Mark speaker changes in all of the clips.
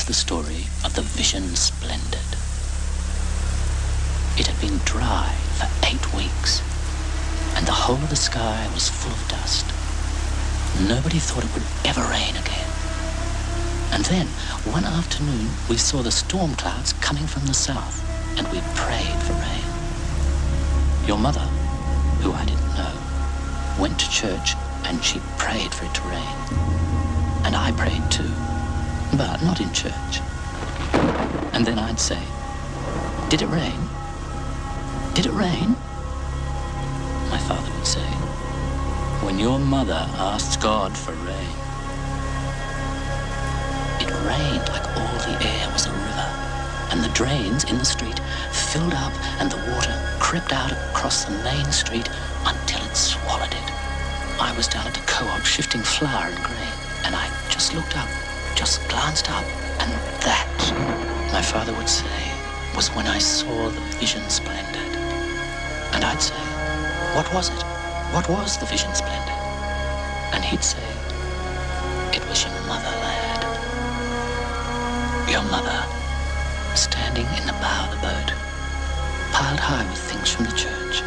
Speaker 1: is the story of the Vision Splendid. It had been dry for 8 weeks, and the whole of the sky was full of dust. Nobody thought it would ever rain again. And then, one afternoon, we saw the storm clouds coming from the south, and we prayed for rain. Your mother, who I didn't know, went to church, and she prayed for it to rain. And I prayed too, but not in church. And then I'd say, "Did it rain? Did it rain?" My father would say, "When your mother asks God for rain." It rained like all the air was a river, and the drains in the street filled up, and the water crept out across the main street until it swallowed it. I was down at the co-op shifting flour and grain, and I just looked up, just glanced up, and that, my father would say, was when I saw the Vision Splendid. And I'd say, "What was it? What was the Vision Splendid?" And he'd say, "It was your mother, lad. Your mother, standing in the bow of the boat, piled high with things from the church.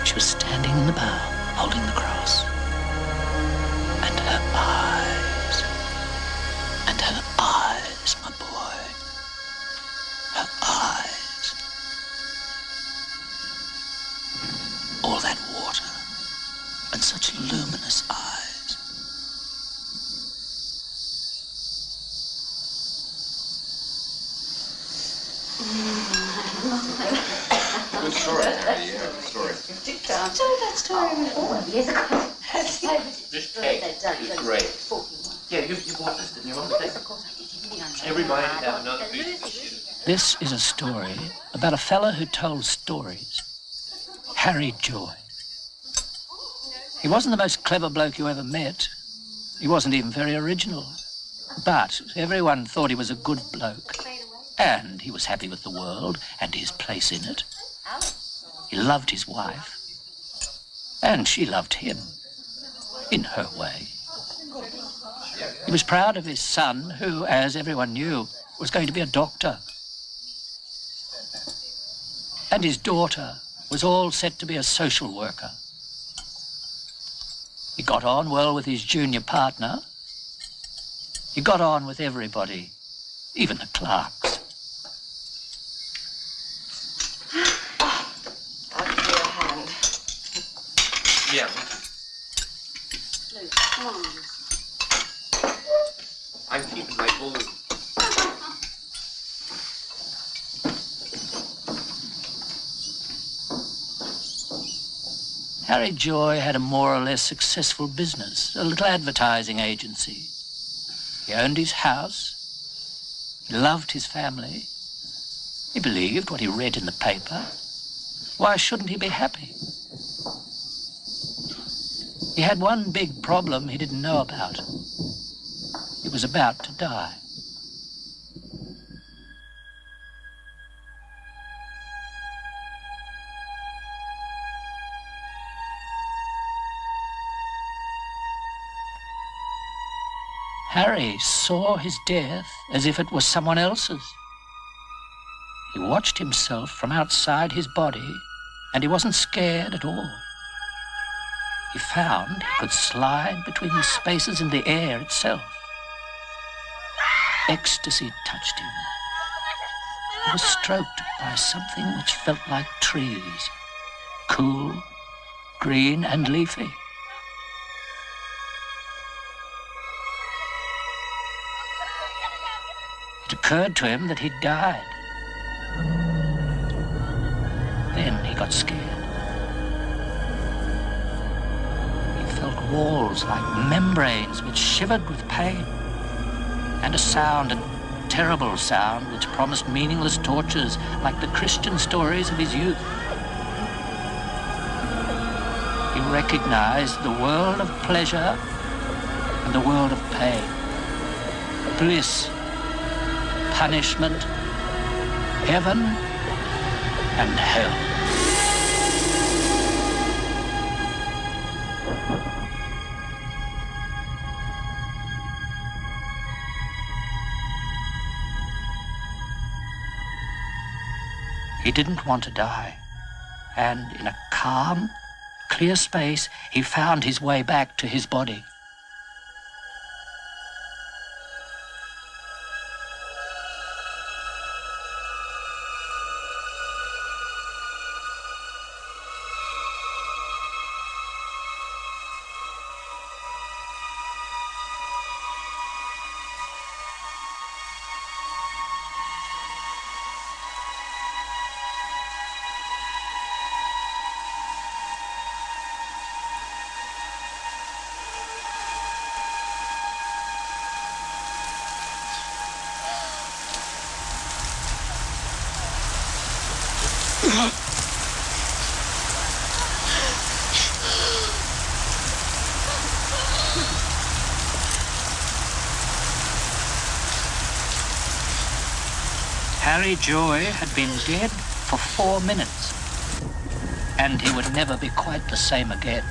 Speaker 1: She was standing in the bow, holding the cross. And her eyes, my boy, her eyes. All that water, and such luminous eyes."
Speaker 2: Good story, Harry. You have a story.
Speaker 3: Told that story before. Years ago.
Speaker 2: This cake is great.
Speaker 4: Yeah, you bought this, didn't you, on the day?
Speaker 3: Of course I did.
Speaker 4: Everybody should have another piece.
Speaker 1: This is a story about a fella who told stories. Harry Joy. He wasn't the most clever bloke you ever met. He wasn't even very original. But everyone thought he was a good bloke. And he was happy with the world and his place in it. He loved his wife. And she loved him. In her way. He was proud of his son, who, as everyone knew, was going to be a doctor. And his daughter was all set to be a social worker. He got on well with his junior partner. He got on with everybody, even the clerks.
Speaker 3: I'll give you a hand.
Speaker 4: Yeah.
Speaker 3: Luke, come on.
Speaker 4: I'm keeping my balloon.
Speaker 1: Harry Joy had a more or less successful business, a little advertising agency. He owned his house. He loved his family. He believed what he read in the paper. Why shouldn't he be happy? He had one big problem he didn't know about. He was about to die. Harry saw his death as if it was someone else's. He watched himself from outside his body, and he wasn't scared at all. He found he could slide between the spaces in the air itself. Ecstasy touched him. He was stroked by something which felt like trees, cool, green and leafy. It occurred to him that he'd died. Then he got scared. He felt walls like membranes which shivered with pain, and a sound, a terrible sound, which promised meaningless tortures like the Christian stories of his youth. He recognized the world of pleasure and the world of pain, bliss, punishment, heaven and hell. He didn't want to die. And in a calm, clear space, he found his way back to his body. Harry Joy had been dead for 4 minutes, and he would never be quite the same again.